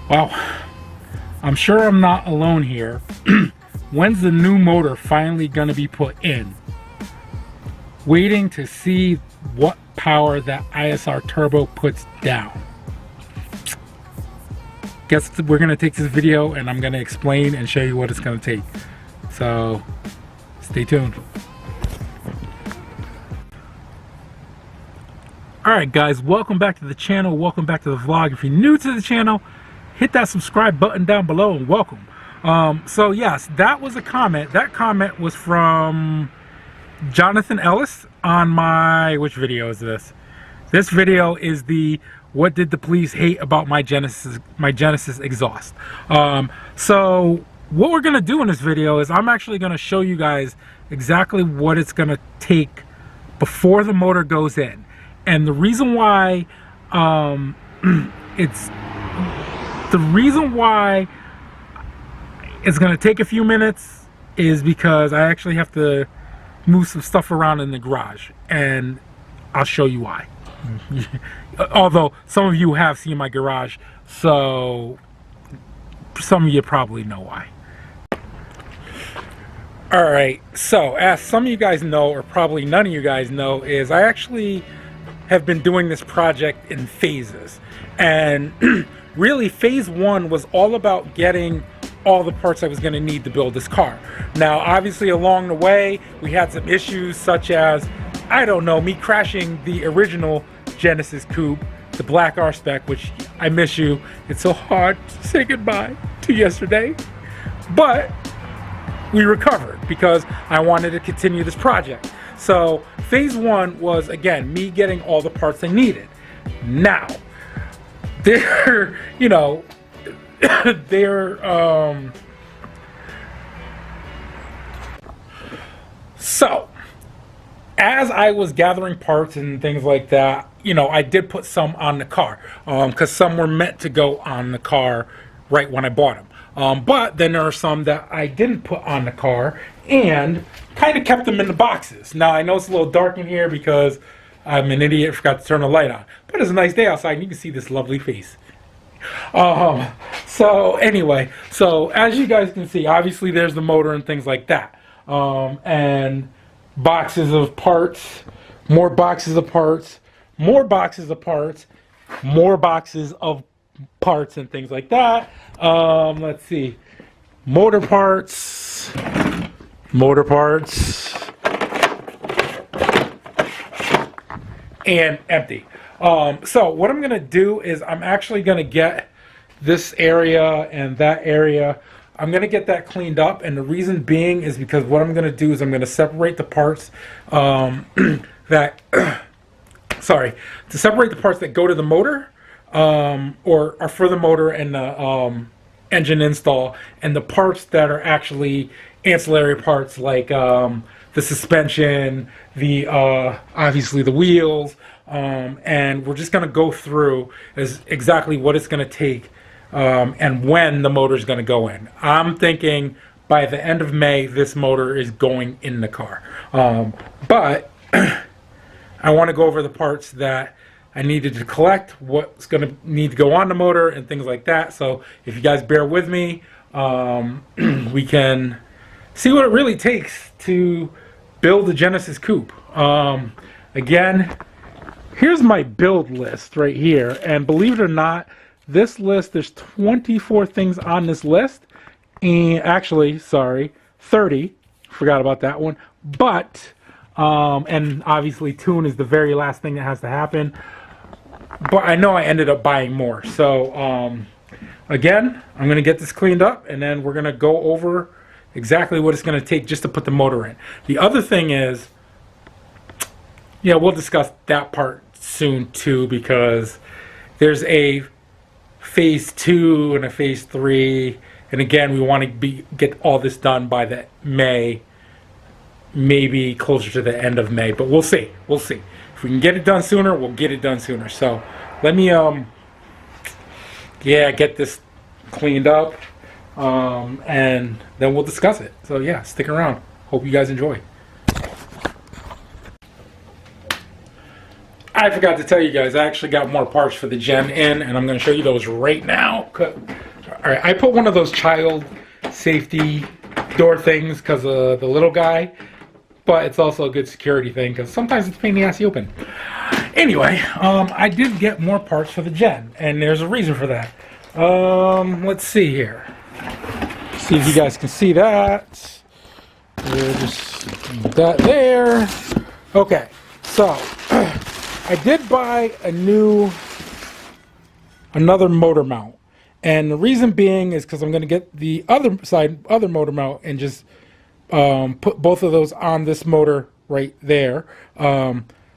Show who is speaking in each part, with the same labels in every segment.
Speaker 1: Well, I'm sure I'm not alone here. When's the new motor finally gonna be put in? Waiting to see what power that ISR turbo puts down. Guess we're gonna take this video and I'm gonna explain and show you what it's gonna take. So stay tuned. Alright guys, welcome back to the channel, welcome back to the vlog. If you're new to the channel, hit that subscribe button down below and welcome. So yes, that was a comment. That comment was from Jonathan Ellis on my, which video is this? This video is the what did the police hate about my Genesis exhaust. So what we're gonna do in this video is I'm actually gonna show you guys exactly what it's gonna take before the motor goes in. And the reason why it's gonna take a few minutes is because I actually have to move some stuff around in the garage, and I'll show you why. Although some of you have seen my garage, so some of you probably know why. Alright, so as some of you guys know, or probably none of you guys know, is I actually have been doing this project in phases. And really phase one was all about getting all the parts I was going to need to build this car. Now obviously along the way we had some issues, such as, I don't know, me crashing the original Genesis Coupe, the black Rspec, which I miss you. It's so hard to say goodbye to yesterday. But we recovered because I wanted to continue this project. So phase one was, again, me getting all the parts I needed. Now, so as I was gathering parts and things like that, I did put some on the car, because some were meant to go on the car right when I bought them. But then there are some that I didn't put on the car and kind of kept them in the boxes. Now I know it's a little dark in here because I'm an idiot, forgot to turn the light on. But it's a nice day outside and you can see this lovely face. So anyway, so as you guys can see, obviously there's the motor and things like that. And boxes of parts, more boxes of parts, more boxes of parts, more boxes of parts and things like that. Let's see, motor parts, and empty. So what I'm gonna do is I'm actually gonna get this area and that area, I'm gonna get that cleaned up, and the reason being is because what I'm gonna do is I'm gonna separate the parts that to separate the parts that go to the motor, or are for the motor and the engine install, and the parts that are actually ancillary parts, like the suspension, the obviously the wheels, and we're just going to go through as exactly what it's going to take and when the motor is going to go in. I'm thinking by the end of May this motor is going in the car, but I want to go over the parts that I needed to collect, what's going to need to go on the motor and things like that. So if you guys bear with me, we can see what it really takes to build the Genesis Coupe. Again, here's my build list right here, and believe it or not, this list, there's 24 things on this list, and actually, sorry, 30, forgot about that one, but and obviously tune is the very last thing that has to happen, but I know I ended up buying more. So again, I'm gonna get this cleaned up, and then we're gonna go over exactly what it's going to take just to put the motor in. The other thing is, we'll discuss that part soon too, because there's a phase 2 and a phase 3, and again we want to get all this done by the May, maybe closer to the end of May, but we'll see. If we can get it done sooner, we'll get it done sooner. So let me get this cleaned up, and then we'll discuss it. So yeah, stick around. Hope you guys enjoy. I forgot to tell you guys, I actually got more parts for the Gen in, and I'm going to show you those right now. Alright, I put one of those child safety door things because of the little guy, but it's also a good security thing because sometimes it's a pain in the ass to open. Anyway, I did get more parts for the Gen, and there's a reason for that. Let's see here. See if you guys can see that. We'll just put that there. Okay, so I did buy another motor mount, and the reason being is because I'm going to get the other motor mount and just put both of those on this motor right there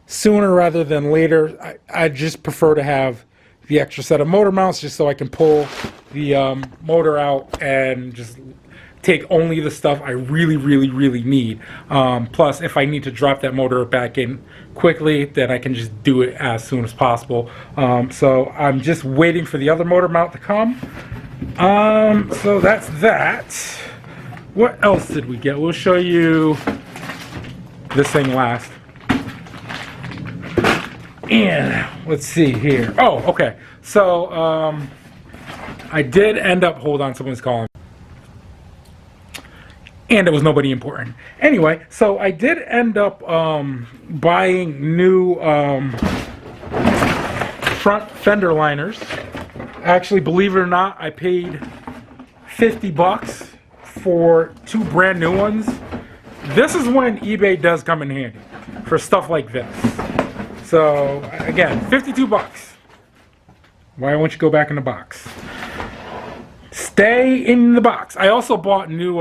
Speaker 1: sooner rather than later. I just prefer to have the extra set of motor mounts just so I can pull the motor out and just take only the stuff I really need. Plus, if I need to drop that motor back in quickly, then I can just do it as soon as possible. So I'm just waiting for the other motor mount to come. So that's that. What else did we get? We'll show you this thing last. And let's see here. Oh, okay. So I did end up, hold on, someone's calling. And it was nobody important. Anyway, so I did end up buying new front fender liners. Actually, believe it or not, I paid $50 for 2 brand new ones. This is when eBay does come in handy for stuff like this. So again, $52. Why won't you go back in the box? Stay in the box. I also bought new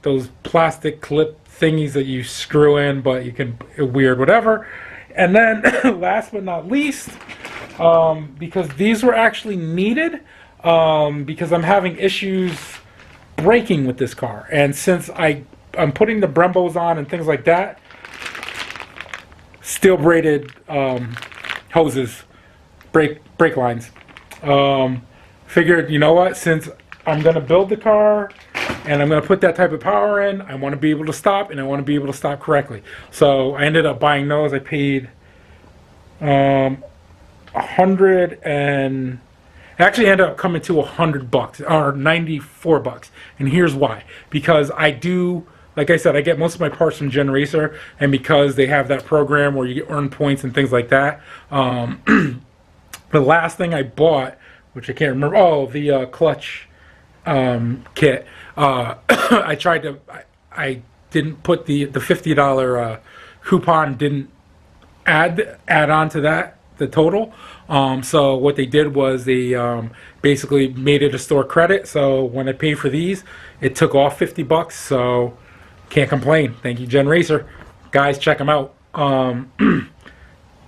Speaker 1: those plastic clip thingies that you screw in, but you can, weird, whatever. And then last but not least, because these were actually needed, because I'm having issues braking with this car, and since I'm putting the Brembos on and things like that, steel braided hoses, brake lines. Figured, you know what, since I'm gonna build the car and I'm going to put that type of power in, I want to be able to stop, and I want to be able to stop correctly. So I ended up buying those. I paid $100 and actually ended up coming to $100 or $94. And here's why: because I do, like I said, I get most of my parts from Gen Racer, and because they have that program where you earn points and things like that. The last thing I bought, which I can't remember, the clutch kit. I tried to, I didn't put the $50 coupon, didn't add on to that, the total. So what they did was they basically made it a store credit. So when I paid for these, it took off $50. So can't complain. Thank you, Gen Racer. Guys, check them out.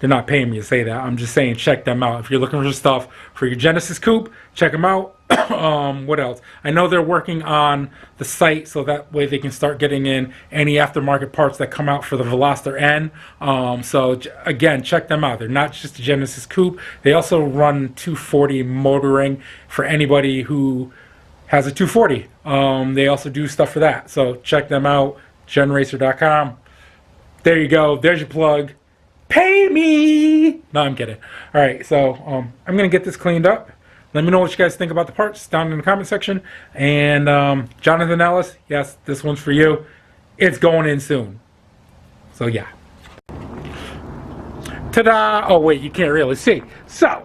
Speaker 1: They're not paying me to say that. I'm just saying check them out. If you're looking for stuff for your Genesis Coupe, check them out. What else? I know they're working on the site so that way they can start getting in any aftermarket parts that come out for the Veloster N. So again, check them out. They're not just a Genesis Coupe. They also run 240 motoring for anybody who has a 240. They also do stuff for that. So check them out, genracer.com. There you go. There's your plug. Pay me! No, I'm kidding. All right, so I'm going to get this cleaned up. Let me know what you guys think about the parts down in the comment section. And Jonathan Ellis, yes, this one's for you. It's going in soon. So, yeah. Ta-da! Oh, wait, you can't really see. So,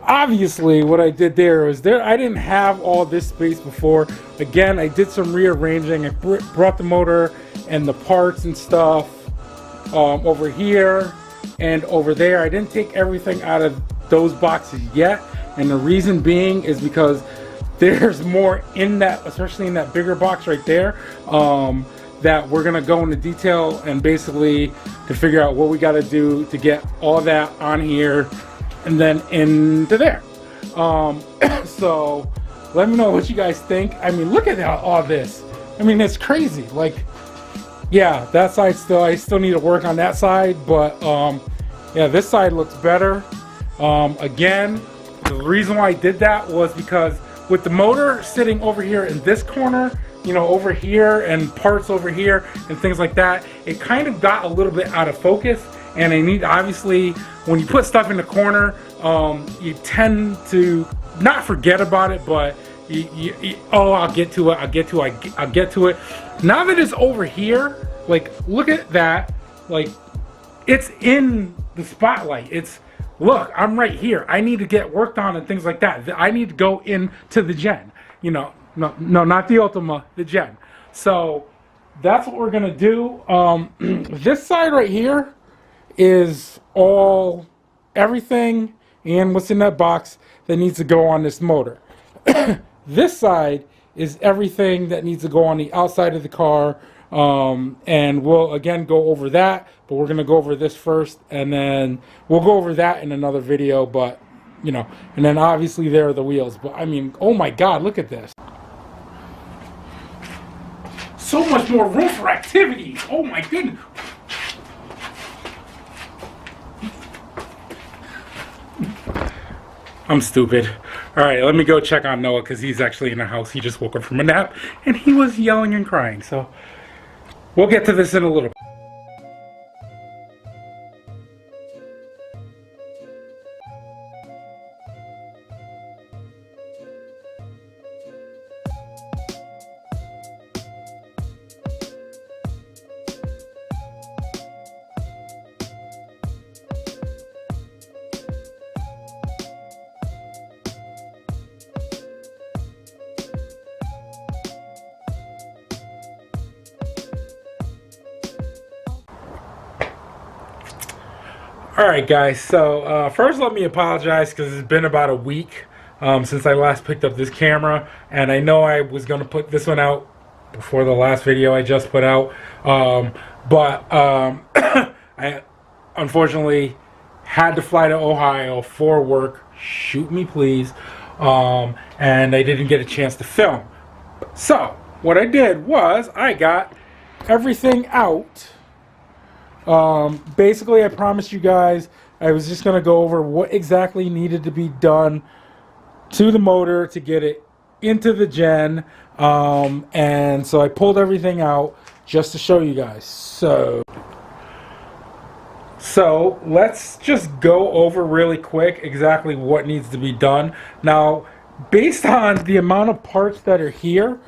Speaker 1: obviously, what I did there was I didn't have all this space before. Again, I did some rearranging. I brought the motor and the parts and stuff over here and over there. I didn't take everything out of those boxes yet. And the reason being is because there's more in that, especially in that bigger box right there, that we're going to go into detail and basically to figure out what we got to do to get all that on here and then into there. So let me know what you guys think. I mean, look at all this. I mean, it's crazy. Like, yeah, that side I still need to work on that side, but yeah, this side looks better. Again, the reason why I did that was because with the motor sitting over here in this corner, you know, over here, and parts over here and things like that, it kind of got a little bit out of focus, and I need, obviously, when you put stuff in the corner, you tend to not forget about it, but oh, I'll get to it. Now that it's over here, like, look at that, like, it's in the spotlight. It's, look, I'm right here. I need to get worked on and things like that. I need to go into the Gen. You know, no, not the Ultima, the Gen. So that's what we're gonna do. This side right here is all, everything and what's in that box that needs to go on this motor. This side is everything that needs to go on the outside of the car. And we'll again go over that, but we're gonna go over this first, and then we'll go over that in another video. But you know, and then obviously there are the wheels. But I mean, oh my God, look at this! So much more room for activities. Oh my goodness! I'm stupid. All right, let me go check on Noah because he's actually in the house. He just woke up from a nap and he was yelling and crying. So we'll get to this in a little bit. Alright guys, so first let me apologize because it's been about a week since I last picked up this camera, and I know I was going to put this one out before the last video I just put out, but I unfortunately had to fly to Ohio for work, shoot me please, and I didn't get a chance to film. So what I did was I got everything out. Basically I promised you guys I was just gonna go over what exactly needed to be done to the motor to get it into the Gen, and so I pulled everything out just to show you guys. So let's just go over really quick exactly what needs to be done. Now, based on the amount of parts that are here,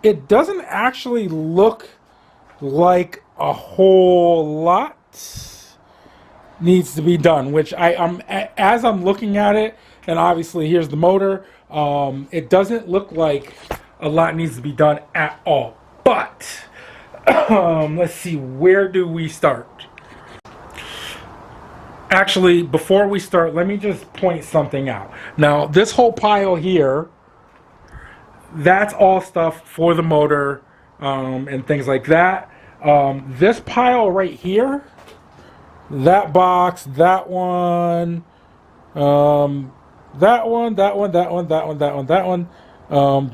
Speaker 1: it doesn't actually look like a whole lot needs to be done, which as I'm looking at it, and obviously here's the motor, it doesn't look like a lot needs to be done at all. But let's see, where do we start? Actually, before we start, let me just point something out. Now, this whole pile here, that's all stuff for the motor, and things like that. This pile right here, that box, that one,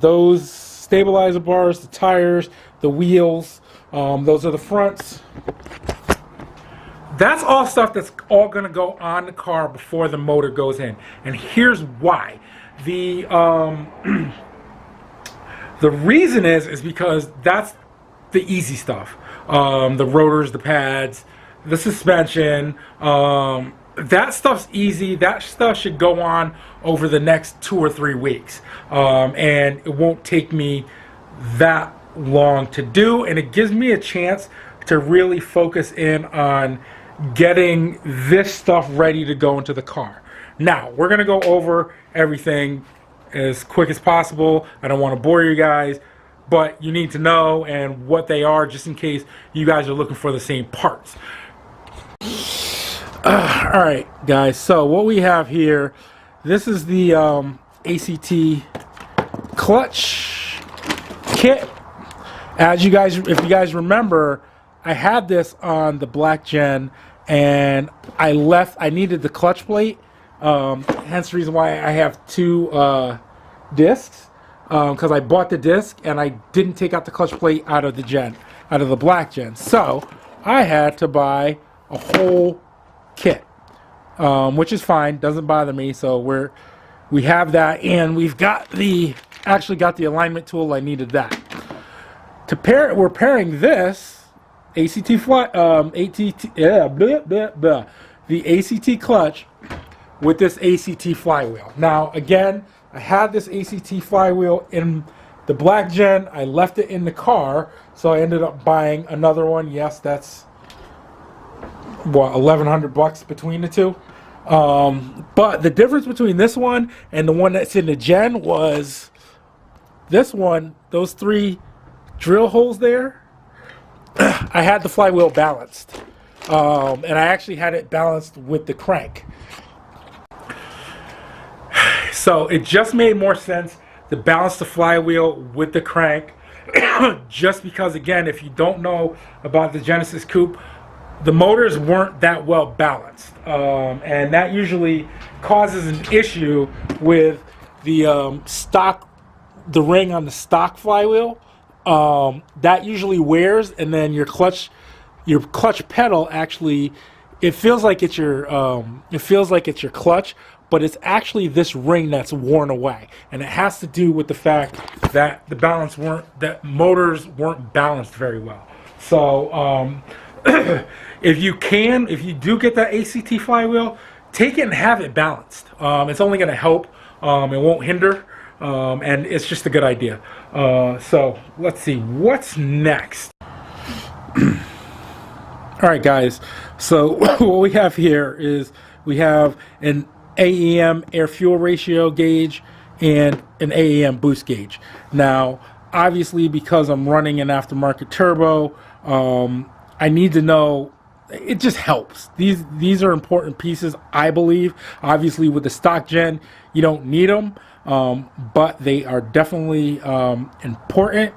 Speaker 1: those stabilizer bars, the tires, the wheels, those are the fronts. That's all stuff that's all going to go on the car before the motor goes in. And here's why. The reason is because that's the easy stuff. The rotors, the pads, the suspension, that stuff's easy. That stuff should go on over the next 2 or 3 weeks. And it won't take me that long to do. And it gives me a chance to really focus in on getting this stuff ready to go into the car. Now, we're going to go over everything as quick as possible. I don't want to bore you guys, but you need to know and what they are just in case you guys are looking for the same parts. Alright guys, so what we have here, this is the ACT clutch kit. As you guys, if you guys remember, I had this on the black Gen and I needed the clutch plate, hence the reason why I have 2 discs, because I bought the disc and I didn't take out the clutch plate out of the black Gen. So I had to buy a whole kit, which is fine, doesn't bother me. So we have that, and we've got actually got the alignment tool. I needed that to pair. We're pairing this ACT fly, ATT, yeah, blah, blah, blah, the ACT clutch with this ACT flywheel. Now, again, I had this ACT flywheel in the black gen. I left it in the car, so I ended up buying another one. Yes, that's what, $1,100 between the two. But the difference between this one and the one that's in the gen was this one, those 3 drill holes there, I had the flywheel balanced. And I actually had it balanced with the crank. So it just made more sense to balance the flywheel with the crank. Just because, again, if you don't know about the Genesis Coupe, the motors weren't that well balanced. And that usually causes an issue with the the ring on the stock flywheel. That usually wears, and then your clutch pedal actually, it feels like it's your clutch, but it's actually this ring that's worn away, and it has to do with the fact that that motors weren't balanced very well. So if you do get that ACT flywheel, take it and have it balanced. It's only going to help. It won't hinder. And it's just a good idea. So let's see what's next. All right, guys. So what we have here is we have an AEM air fuel ratio gauge and an AEM boost gauge. Now, obviously, because I'm running an aftermarket turbo, I need to know. It just helps. These are important pieces, I believe. Obviously, with the stock gen, you don't need them. But they are definitely important,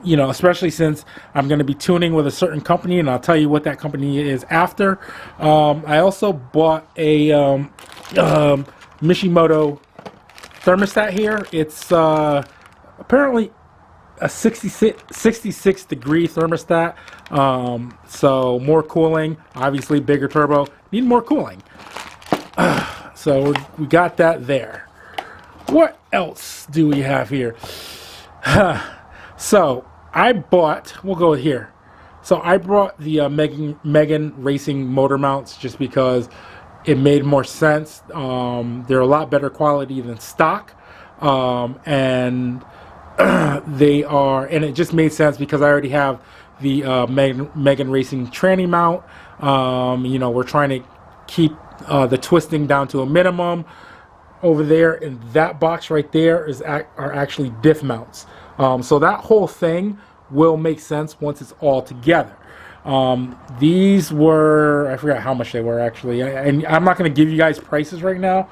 Speaker 1: you know, especially since I'm going to be tuning with a certain company, and I'll tell you what that company is after. I also bought a Mishimoto thermostat here. It's apparently a 66 degree thermostat, so more cooling, obviously bigger turbo, need more cooling. So we got that there. What else do we have here? So I bought, we'll go here. So I brought the Megan Racing motor mounts just because it made more sense. They're a lot better quality than stock. And they are, and it just made sense because I already have the Megan Racing tranny mount. You know, we're trying to keep the twisting down to a minimum. Over there in that box right there are actually diff mounts. So that whole thing will make sense once it's all together. These were, I forgot how much they were actually, and I'm not going to give you guys prices right now.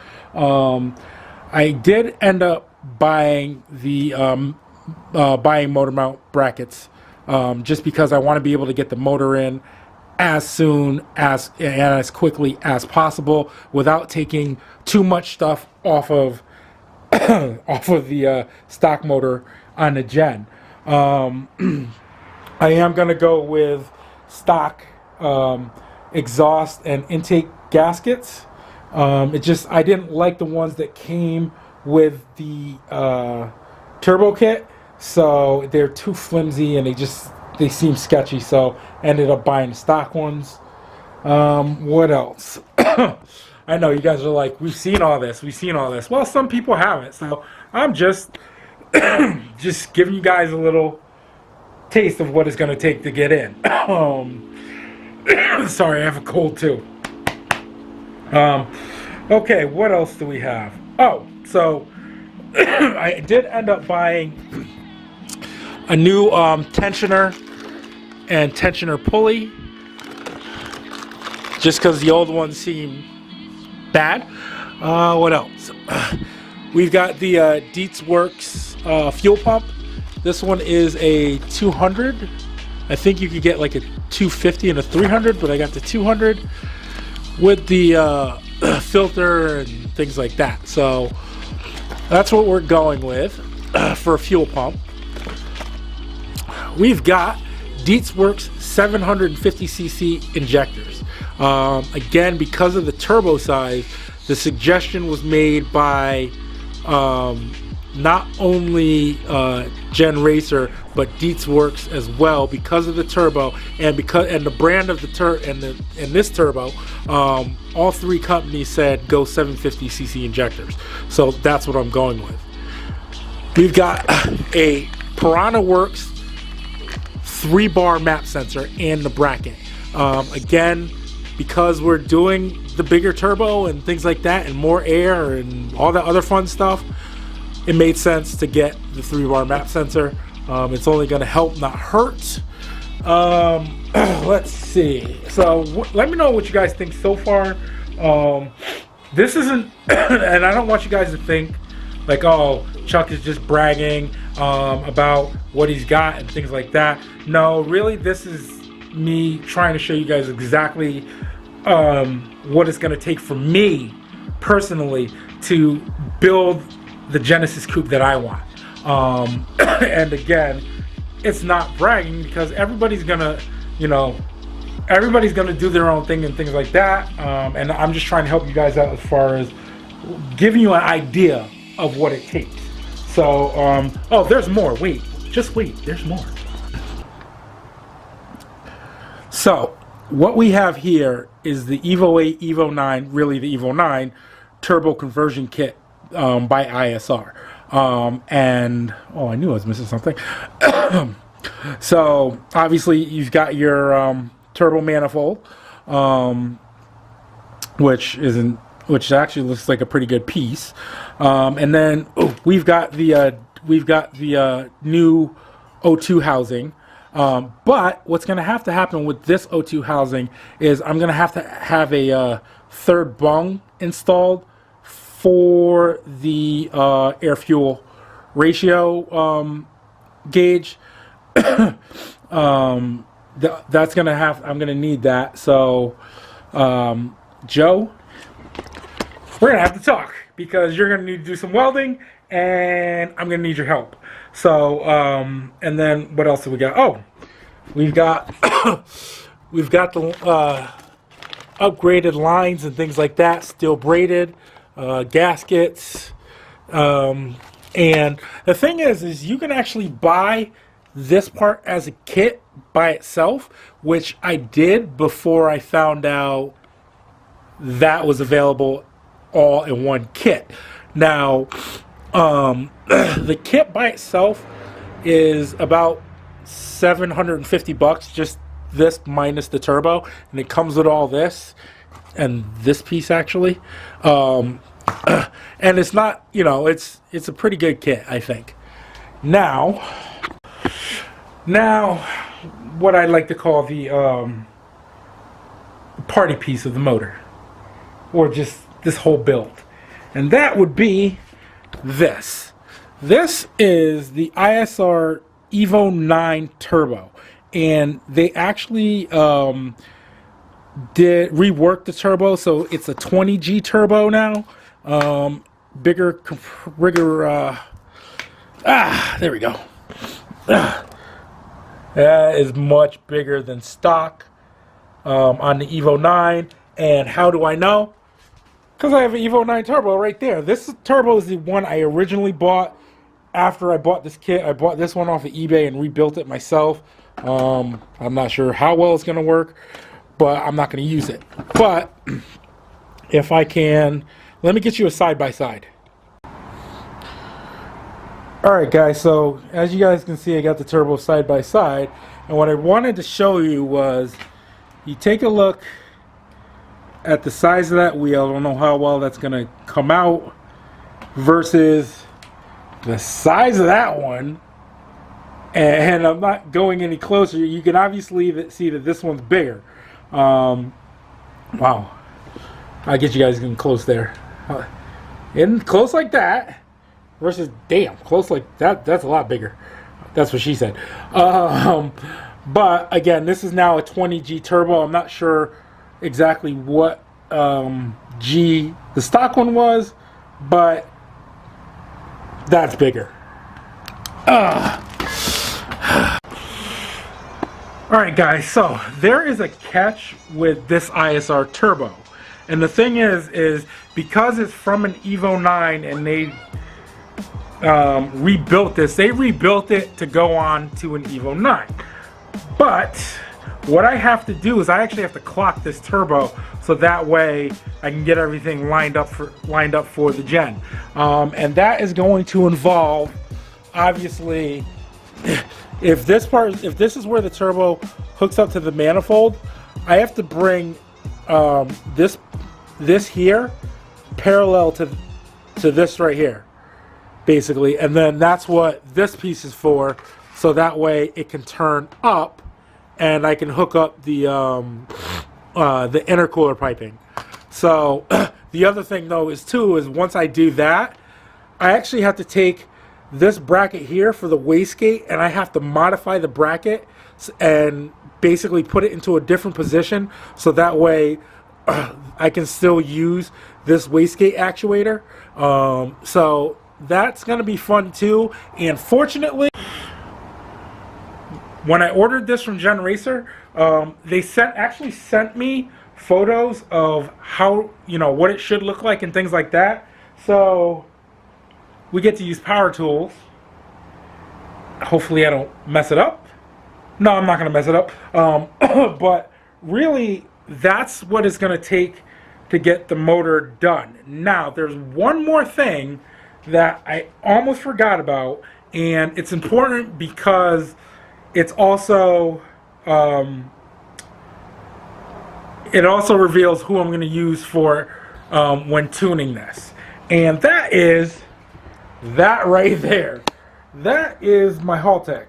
Speaker 1: I did end up buying the buying motor mount brackets just because I want to be able to get the motor in as soon as and as quickly as possible without taking too much stuff off of the stock motor on the gen. I am going to go with stock exhaust and intake gaskets. I didn't like the ones that came with the turbo kit, so they're too flimsy and they seem sketchy, so ended up buying stock ones. What else? I know you guys are like, we've seen all this. Well, some people haven't, so I'm just just giving you guys a little taste of what it's going to take to get in. Sorry, I have a cold too. Okay, what else do we have? Oh, so I did end up buying a new tensioner and tensioner pulley, just because the old ones seem bad. What else? We've got the Dietz Works fuel pump. This one is a 200. I think you could get like a 250 and a 300, but I got the 200 with the filter and things like that. So that's what we're going with for a fuel pump. We've got Dietz Works 750cc injectors. Again, because of the turbo size, the suggestion was made by not only Gen Racer, but Dietz works as well because of the turbo and the brand of the this turbo. All three companies said go 750cc injectors, so that's what I'm going with. We've got a Piranha Works 3-bar map sensor and the bracket. Again, because we're doing the bigger turbo and things like that and more air and all that other fun stuff, it made sense to get the 3-bar map sensor. It's only going to help, not hurt. Let's see. So let me know what you guys think so far. This isn't, and I don't want you guys to think like, oh, Chuck is just bragging about what he's got and things like that. No, really, this is me trying to show you guys exactly what it's going to take for me personally to build the Genesis Coupe that I want. And again, it's not bragging because everybody's gonna, everybody's gonna do their own thing and things like that. And I'm just trying to help you guys out as far as giving you an idea of what it takes. So, oh, there's more. Wait, just wait. There's more. So, what we have here is the Evo 8, Evo 9, really the Evo 9 turbo conversion kit by ISR. And, oh, I knew I was missing something. So, obviously, you've got your turbo manifold, which actually looks like a pretty good piece. And then we've got the new O2 housing. But what's going to happen with this O2 housing is I'm going to have a third bung installed for the air fuel ratio gauge. That's going to I'm going to need that. So, Joe, we're going to have to talk because you're going to need to do some welding and I'm going to need your help. So, and then what else have we got? Oh, we've got the upgraded lines and things like that, still braided, gaskets. And the thing is you can actually buy this part as a kit by itself, which I did before I found out that was available all in one kit. Now, the kit by itself is about $750, just this minus the turbo, and it comes with all this and this piece actually. And it's not, it's a pretty good kit, I think. Now what I like to call the party piece of the motor, or just this whole build, and that would be this. This is the ISR Evo 9 Turbo, and they actually did rework the turbo, so it's a 20G turbo now. Bigger, there we go. That is much bigger than stock on the Evo 9. And how do I know? Because I have an Evo 9 turbo right there. This turbo is the one I originally bought after I bought this kit. I bought this one off of eBay and rebuilt it myself. I'm not sure how well it's going to work, but I'm not going to use it. But if I can, let me get you a side-by-side. Alright guys, so as you guys can see, I got the turbo side-by-side. And what I wanted to show you was, you take a look at the size of that wheel. I don't know how well that's going to come out versus the size of that one. And I'm not going any closer. You can obviously see that this one's bigger. Wow. I'll get you guys in close there. In close like that versus damn close like that. That's a lot bigger. That's what she said. But again, this is now a 20G turbo. I'm not sure exactly what G the stock one was, but that's bigger. Alright guys, so there is a catch with this ISR turbo. And the thing is because it's from an Evo 9 and they rebuilt this. They rebuilt it to go on to an Evo 9. But what I have to do is I actually have to clock this turbo so that way I can get everything lined up for the gen. And that is going to involve, obviously, if this is where the turbo hooks up to the manifold, I have to bring this here parallel to this right here, basically, and then that's what this piece is for, so that way it can turn up and I can hook up the intercooler piping. So the other thing though is once I do that, I actually have to take this bracket here for the wastegate and I have to modify the bracket and basically put it into a different position so that way I can still use this wastegate actuator. So that's going to be fun too. And fortunately, when I ordered this from Gen Racer, they actually sent me photos of how, what it should look like and things like that. So we get to use power tools. Hopefully I don't mess it up. No, I'm not going to mess it up. But really, that's what it's going to take to get the motor done. Now, there's one more thing that I almost forgot about, and it's important because it's also it also reveals who I'm going to use for when tuning this, and that is that right there. That is my Haltech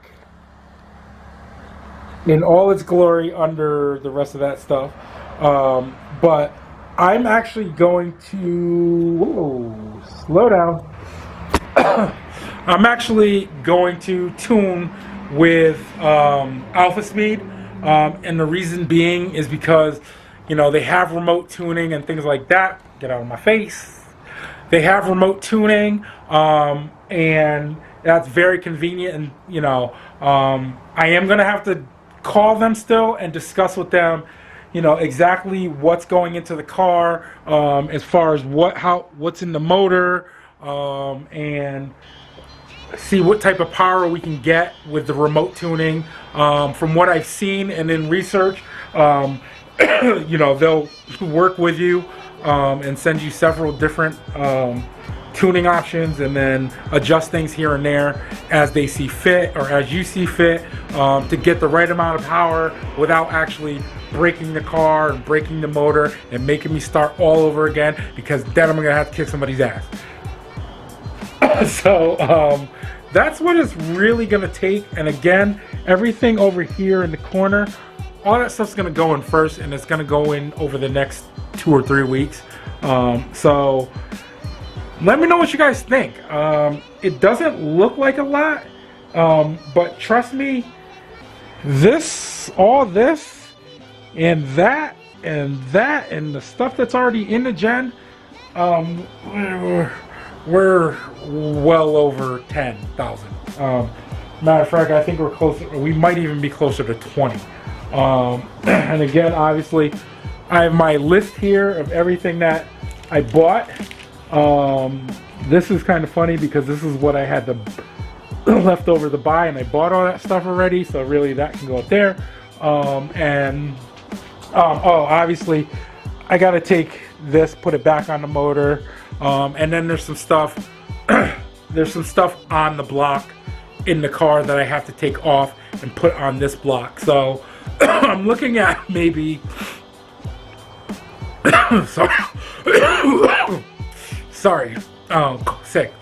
Speaker 1: in all its glory under the rest of that stuff. But I'm actually going to slow down. I'm actually going to tune with Alpha Speed, and the reason being is because they have remote tuning and things like that. Get out of my face. They have remote tuning, and that's very convenient. And I am gonna have to call them still and discuss with them exactly what's going into the car, as far as what's in the motor, and see what type of power we can get with the remote tuning. From what I've seen and in research, they'll work with you and send you several different tuning options, and then adjust things here and there as they see fit or as you see fit, to get the right amount of power without actually breaking the car and breaking the motor and making me start all over again, because then I'm gonna have to kick somebody's ass. So that's what it's really gonna take. And again, everything over here in the corner, all that stuff's gonna go in first, and it's gonna go in over the next 2 or 3 weeks. So let me know what you guys think. It doesn't look like a lot, but trust me, all this and that and the stuff that's already in the gen, we're well over 10,000. Matter of fact, I think we're closer. We might even be closer to 20. And again, obviously, I have my list here of everything that I bought. This is kind of funny because this is what I had left over to buy, and I bought all that stuff already, so really that can go up there. Obviously I gotta take this, put it back on the motor, and then there's some stuff on the block in the car that I have to take off and put on this block. So I'm looking at maybe sorry, sick.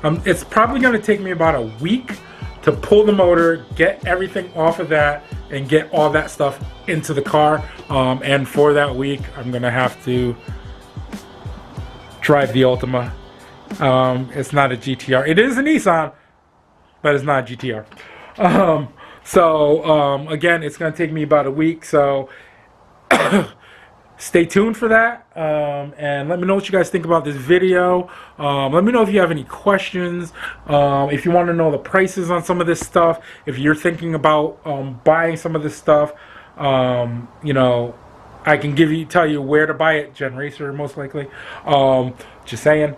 Speaker 1: It's probably going to take me about a week to pull the motor, get everything off of that, and get all that stuff into the car. And for that week, I'm going to have to drive the Altima. It's not a GTR. It is a Nissan, but it's not a GTR. Again, it's going to take me about a week. So stay tuned for that, and let me know what you guys think about this video. Let me know if you have any questions, if you want to know the prices on some of this stuff, if you're thinking about buying some of this stuff. I can tell you where to buy it. Gen Racer, most likely. Just saying.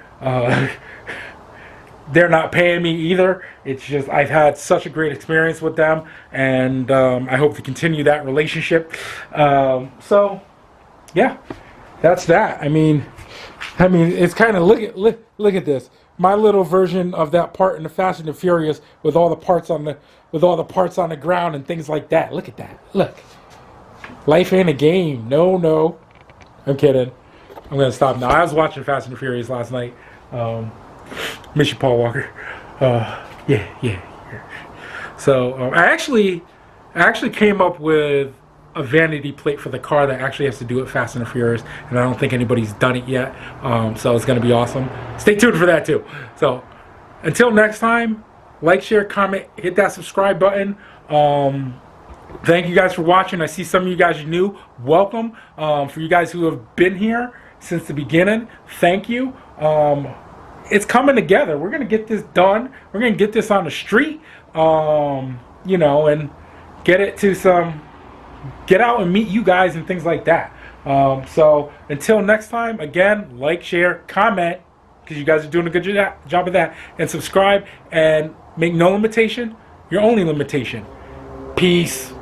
Speaker 1: they're not paying me either. It's just I've had such a great experience with them, and I hope to continue that relationship. So yeah, that's that. I mean, it's kind of look at this. My little version of that part in the Fast and the Furious with all the parts on the ground and things like that. Look at that. Look. Life ain't a game. No. I'm kidding. I'm gonna stop now. I was watching Fast and the Furious last night. Miss you, Paul Walker. Yeah. So I actually came up with a vanity plate for the car that actually has to do with Fast and the Furious, and I don't think anybody's done it yet. So it's gonna be awesome. Stay tuned for that too. So until next time, like, share, comment, hit that subscribe button. Thank you guys for watching. I see some of you guys are new. Welcome. For you guys who have been here since the beginning, thank you. It's coming together. We're gonna get this done. We're gonna get this on the street, you know, and get out and meet you guys and things like that. So until next time, again, like, share, comment, because you guys are doing a good job of that, and subscribe, and make no limitation your only limitation. Peace.